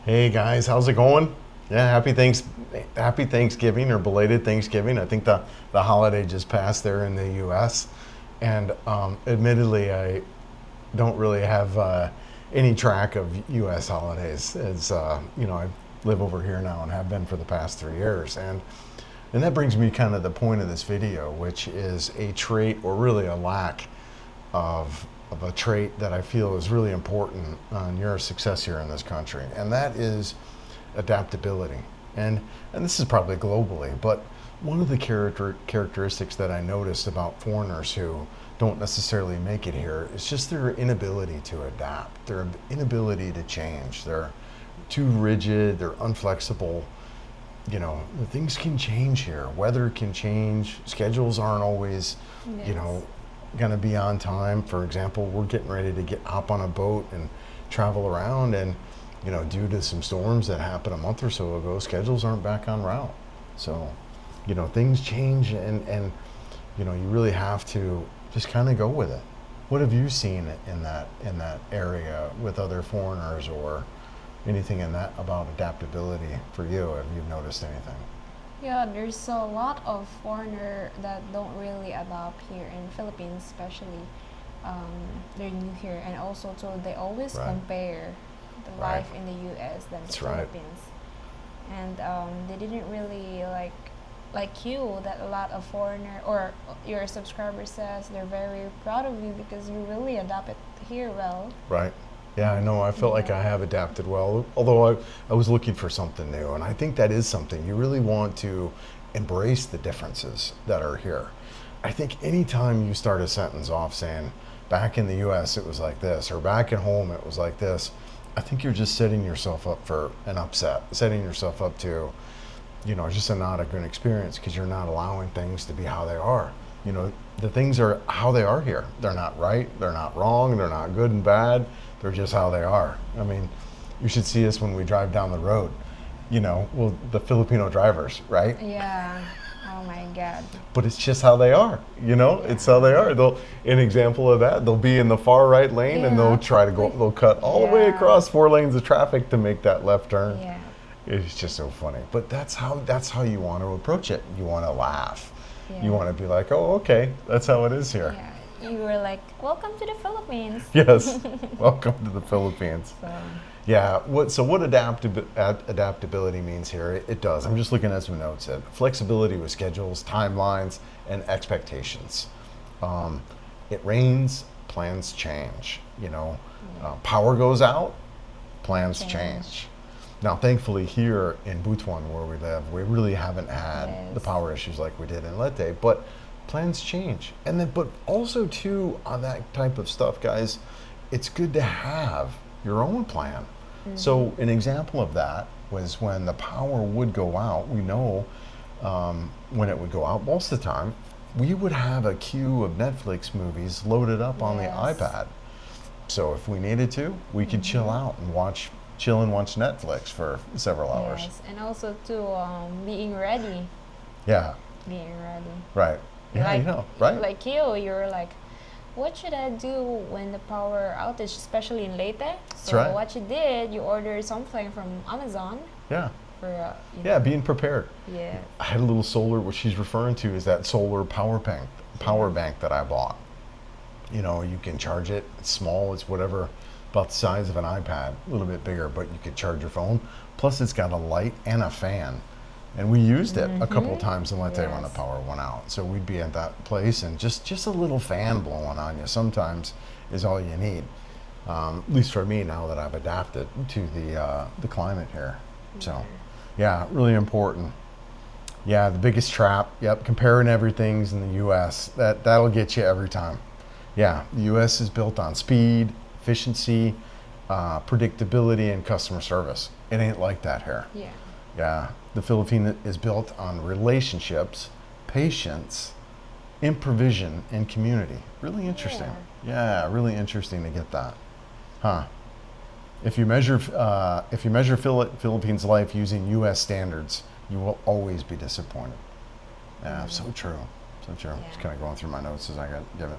Hey guys, how's it going? Yeah, happy Thanksgiving or belated Thanksgiving. I think the holiday just passed there in the U.S. And admittedly, I don't really have any track of U.S. holidays. As I live over here now and have been for the past 3 years. And that brings me kind of the point of this video, which is a trait or really a lack of a trait that I feel is really important on your success here in this country, and that is adaptability. And this is probably globally, but one of the characteristics that I noticed about foreigners who don't necessarily make it here is just their inability to adapt, their inability to change. They're too rigid, they're unflexible. Things can change here. Weather can change. Schedules aren't always, Yes. going to be on time. For example, we're getting ready to hop on a boat and travel around, and due to some storms that happened a month or so ago, schedules aren't back on route. So, things change, and you really have to just kind of go with it. What have you seen in that area with other foreigners, or anything in that about adaptability for you? Have you noticed anything? Yeah, there's a lot of foreigner that don't really adapt here in Philippines, especially. They're new here, and also too, they always Right. compare the Right. life in the U.S. than the That's right. Philippines, and they didn't really like you that a lot of foreigner or your subscriber says they're very proud of you because you really adapt it here well. Right. Yeah, I know. I felt like I Yeah. have adapted well, although I was looking for something new. And I think that is something. You really want to embrace the differences that are here. I think anytime you start a sentence off saying, back in the US it was like this, or back at home it was like this, I think you're just setting yourself up for an upset, setting yourself up to, just not a good experience, because you're not allowing things to be how they are. The things are how they are here. They're not right, they're not wrong, they're not good and bad. They're just how they are. I mean, you should see us when we drive down the road. Well, the Filipino drivers, right? Yeah. Oh my God. But it's just how they are. It's how they are. An example of that, they'll be in the far right lane and they'll Yeah. try to go. They'll cut all the way Yeah. across 4 lanes of traffic to make that left turn. Yeah. It's just so funny. But that's how you want to approach it. You want to laugh. Yeah. You want to be like, oh, okay, that's how it is here. Yeah. You were like, "Welcome to the Philippines." Yes. Welcome to the Philippines. So. Yeah. What adaptability means here? It does. I'm just looking at some notes. Flexibility with schedules, timelines, and expectations. It rains, plans change. Power goes out, plans change. Now, thankfully, here in Butuan, where we live, we really haven't had the power issues like we did in Leyte, but plans change. And then, but also too, on that type of stuff, guys, it's good to have your own plan. So an example of that was when the power would go out. We know when it would go out, most of the time, we would have a queue of Netflix movies loaded up on the Yes. iPad. So if we needed to, we could chill out and watch Netflix for several hours. Yes, and also too, being ready. Yeah, Being ready. right. Yeah, Like, right? Like you're like, what should I do when the power outage, especially in Leyte? So right. what you did, you ordered something from Amazon Yeah. for Yeah, being prepared. yeah. I had a little solar, what she's referring to is that solar power bank that I bought. You can charge it. It's small. It's whatever, about the size of an iPad, a little bit bigger, but you could charge your phone. Plus, it's got a light and a fan. And we used it a couple of times in Leyte when the Yes. power went out. So we'd be at that place, and just a little fan blowing on you sometimes is all you need. At least for me, now that I've adapted to the climate here. So, yeah, really important. Yeah, the biggest trap. Yep, comparing everything's in the U.S. That'll get you every time. Yeah, the U.S. is built on speed, efficiency, predictability, and customer service. It ain't like that here. Yeah. Yeah, the Philippines is built on relationships, patience, improvisation, and community. Really interesting. Yeah, really interesting to get that. Huh. If you measure Philippines life using U.S. standards, you will always be disappointed. Yeah, so true. So true. Yeah. Just kind of going through my notes as I give it.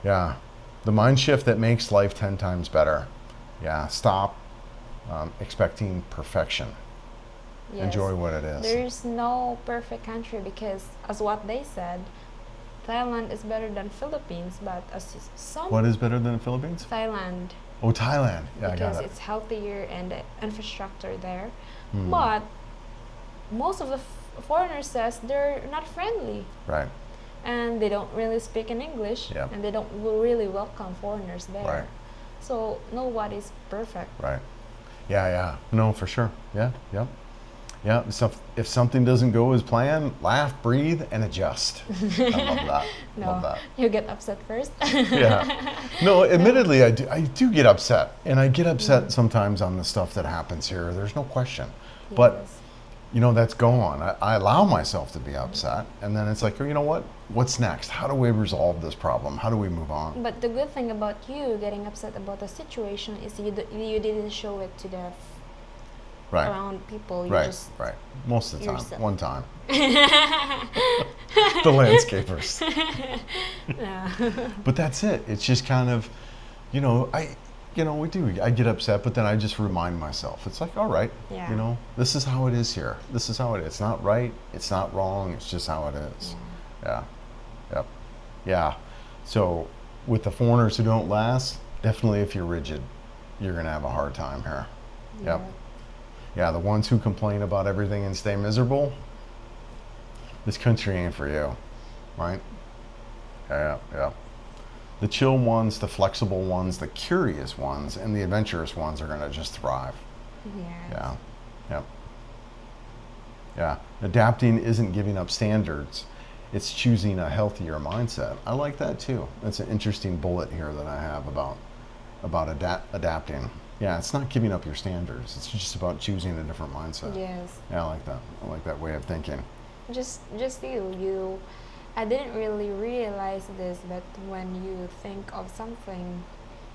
Yeah, the mind shift that makes life 10 times better. Yeah, stop, expecting perfection. Yes. Enjoy what it is. There's no perfect country because, as what they said, Thailand is better than Philippines, but as some What is better than the Philippines? Thailand, Oh, Thailand. Yeah, I because got it. it's healthier and the infrastructure there. Hmm. But most of the foreigners says they're not friendly Right. and they don't really speak in English, Yep. and they don't really welcome foreigners there. Right. So nobody's perfect. Right. Yeah, yeah. No, for sure. Yeah, yep. Yeah, so if something doesn't go as planned, laugh, breathe, and adjust. I love that. No, Love that. you get upset first. Yeah. No, admittedly, I do get upset. And I get upset sometimes on the stuff that happens here. There's no question. But, Yes. you know, that's gone. I allow myself to be upset. And then it's like, oh, you know what? What's next? How do we resolve this problem? How do we move on? But the good thing about you getting upset about the situation is you didn't show it to the Right. around people. You Right, just right. Most of the time. yourself. One time. The landscapers. Yeah. But that's it. It's just kind of, you know, I get upset, but then I just remind myself. It's like, all right, Yeah. you know, this is how it is here. This is how it is. It's not right. It's not wrong. It's just how it is. Yeah. Yep. Yeah. So with the foreigners who don't last, definitely if you're rigid, you're going to have a hard time here. Yep. Yeah, the ones who complain about everything and stay miserable, this country ain't for you, right? Yeah, yeah. The chill ones, the flexible ones, the curious ones, and the adventurous ones are gonna just thrive. Yes. Yeah, yep. Yeah, adapting isn't giving up standards. It's choosing a healthier mindset. I like that too. That's an interesting bullet here that I have about adapting. Yeah, it's not giving up your standards. It's just about choosing a different mindset. Yes. Yeah, I like that. I like that way of thinking. Just you. I didn't really realize this, but when you think of something,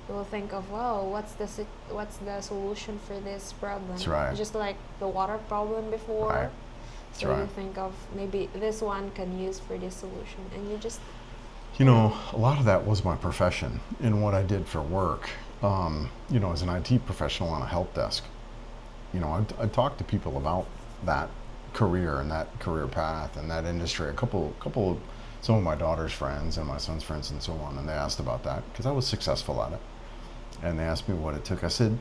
you will think of, wow, what's the solution for this problem? That's right. Just like the water problem before. Right. That's So right. you think of maybe this one can use for this solution, and you just You know, a lot of that was my profession and what I did for work. You know, as an IT professional on a help desk, you know, I'd talk to people about that career and that career path and that industry. Some of my daughter's friends and my son's friends and so on, and they asked about that because I was successful at it. And they asked me what it took. I said,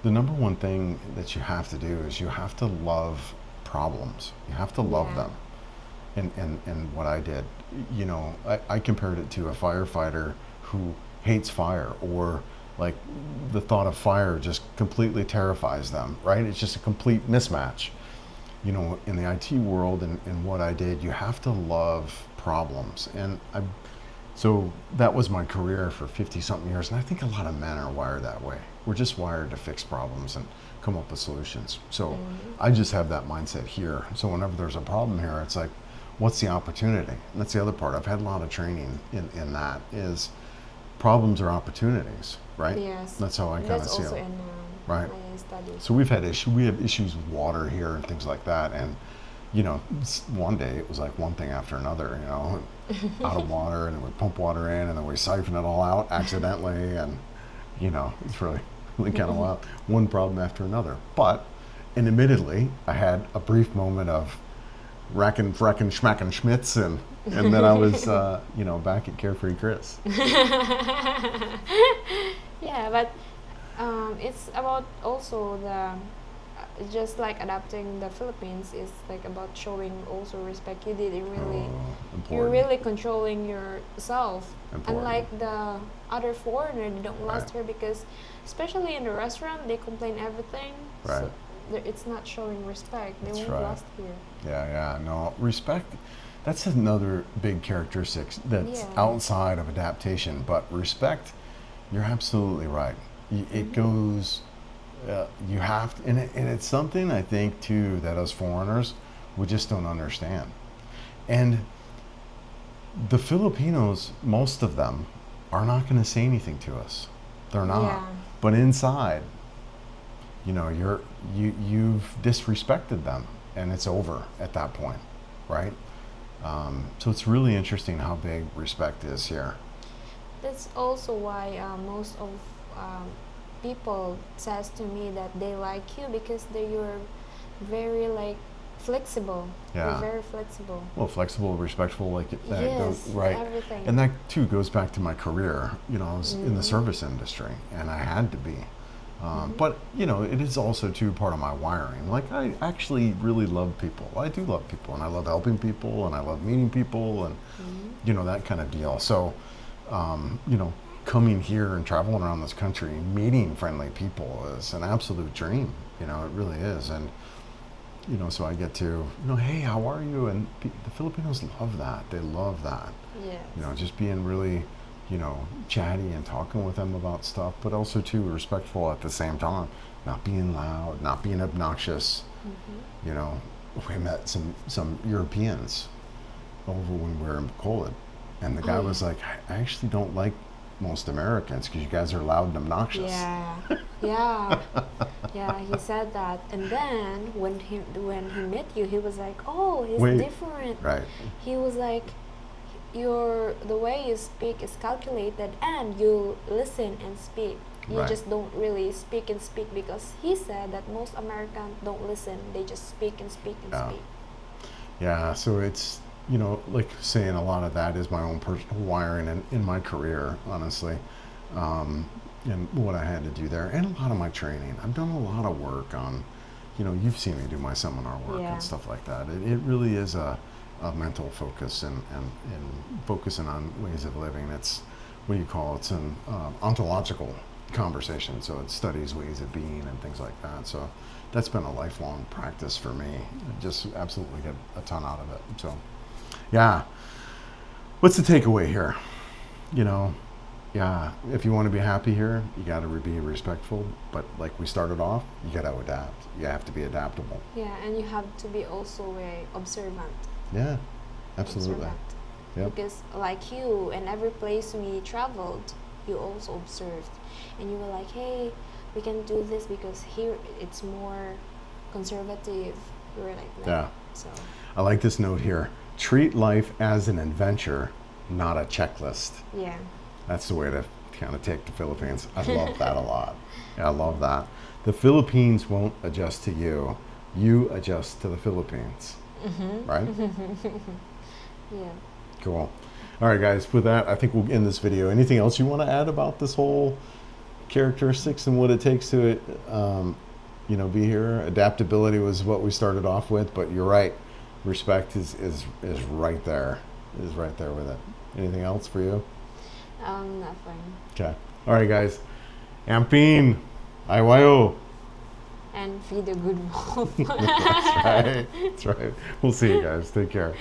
the number one thing that you have to do is you have to love problems. You have to love Yeah. them. And what I did, you know, I compared it to a firefighter who hates fire, or like the thought of fire just completely terrifies them, right? It's just a complete mismatch. You know, in the IT world and what I did, you have to love problems. So that was my career for 50 something years. And I think a lot of men are wired that way. We're just wired to fix problems and come up with solutions. So I just have that mindset here. So whenever there's a problem here, it's like, what's the opportunity? And that's the other part. I've had a lot of training in that is problems are opportunities, right? yes. That's how I kind of That's see also it. in Right. my studies. So we have issues with water here and things like that. And, you know, one day it was like one thing after another, you know, out of water, and then we pump water in, and then we siphon it all out accidentally. And, you know, it's really kind of wild. One problem after another. And admittedly, I had a brief moment of racking, fracking, schmacking schmitz, and then I was, you know, back at Carefree Chris. Yeah, but it's about also the just like adapting the Philippines is like about showing also respect. You didn't really Important. you're really controlling yourself. Important. Unlike the other foreigner, they don't last Right. here because, especially in the restaurant, they complain everything. Right. So it's not showing respect. They That's won't right. last here. Yeah, no, respect, that's another big characteristic that's Yeah. outside of adaptation, but respect, you're absolutely right. It goes, you have to, and it's something I think too that us foreigners, we just don't understand. And the Filipinos, most of them, are not going to say anything to us. They're not. Yeah. But inside, you know, you've disrespected them, and it's over at that point, right? So it's really interesting how big respect is here. That's also why most of people says to me that they like you because you're very like flexible. Yeah. You're very flexible. Well, flexible, respectful, like that Yes, goes right. everything. And that too goes back to my career. You know, I was in the Mhm. service industry, and I had to be. Mhm. But you know, it is also too part of my wiring. Like I actually really love people. I do love people, and I love helping people, and I love meeting people, and Mhm. you know, that kind of deal. So, you know, coming here and traveling around this country, meeting friendly people is an absolute dream. You know, it really is. And you know, so I get to, you know, hey, how are you? And the Filipinos love that. They love that. Yes. You know, just being really, you know, chatty and talking with them about stuff, but also too respectful at the same time. Not being loud, not being obnoxious. Mhm. You know, we met some Europeans over when we were in COVID, and the guy Oh, was yeah. like, I actually don't like most Americans because you guys are loud and obnoxious. Yeah, yeah, yeah. He said that, and then when he met you, he was like, "Oh, he's Wait, different." right? He was like, the way you speak is calculated, and you listen and speak. You Right. just don't really speak and speak because he said that most Americans don't listen; they just speak and speak and Yeah. speak. Yeah, so it's, you know, like saying a lot of that is my own personal wiring in my career, honestly, and what I had to do there, and a lot of my training. I've done a lot of work on, you know, you've seen me do my seminar work Yeah. and stuff like that. It really is a mental focus and focusing on ways of living. It's, what do you call it? It's an ontological conversation, so it studies ways of being and things like that. So that's been a lifelong practice for me. I just absolutely get a ton out of it. So, yeah. What's the takeaway here? You know, yeah, if you want to be happy here, you got to be respectful. But like we started off, you got to adapt. You have to be adaptable. Yeah, and you have to be also observant. Yeah, absolutely. Observant. Yep. Because like you, in every place we traveled, you also observed, and you were like, "Hey, we can do this because here it's more conservative." You were like that. Yeah. So I like this note here. Treat life as an adventure, not a checklist. yeah. That's the way to kind of take the Philippines. I love that a lot. Yeah, I love that. The Philippines won't adjust to you. You adjust to the Philippines. Right? Yeah. Cool. All right, guys. With that, I think we'll end this video. Anything else you want to add about this whole characteristics and what it takes to, you know, be here? Adaptability was what we started off with, but you're right. Respect is right there. Is right there with it. Anything else for you? Nothing. Okay. All right, guys. Ampin. Aywayo. And feed a good wolf. That's right. That's right. We'll see you guys. Take care.